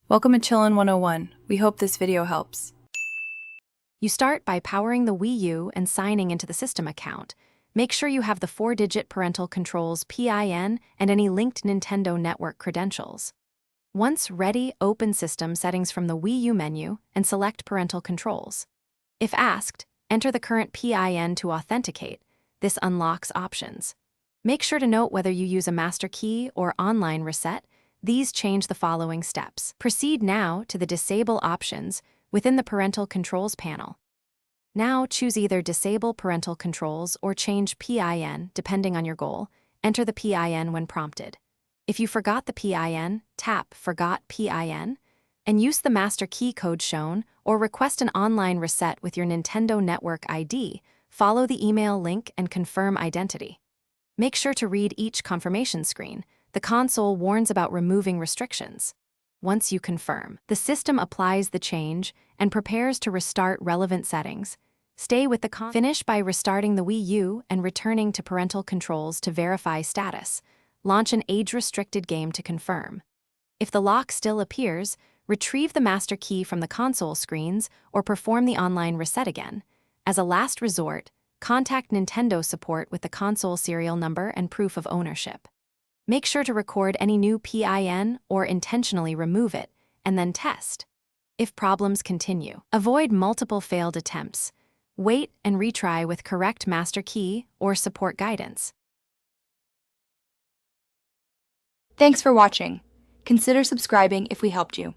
Welcome to Chillin' 101. We hope this video helps. You start by powering the Wii U and signing into the system account. Make sure you have the 4-digit parental controls PIN and any linked Nintendo network credentials. Once ready, open System Settings from the Wii U menu and select Parental Controls. If asked, enter the current PIN to authenticate. This unlocks options. Make sure to note whether you use a master key or online reset. These change the following steps. Proceed now to the Disable options within the Parental Controls panel. Now choose either Disable Parental Controls or change PIN depending on your goal. Enter the PIN when prompted. If you forgot the PIN, tap Forgot PIN and use the master key code shown or request an online reset with your Nintendo Network ID. Follow the email link and confirm identity. Make sure to read each confirmation screen. The console warns about removing restrictions. Once you confirm, the system applies the change and prepares to restart relevant settings. Stay with the Finish by restarting the Wii U and returning to Parental Controls to verify status. Launch an age-restricted game to confirm. If the lock still appears, retrieve the master key from the console screens or perform the online reset again. As a last resort, contact Nintendo support with the console serial number and proof of ownership. Make sure to record any new PIN or intentionally remove it, and then test. If problems continue, avoid multiple failed attempts. Wait and retry with correct master key or support guidance. Thanks for watching. Consider subscribing if we helped you.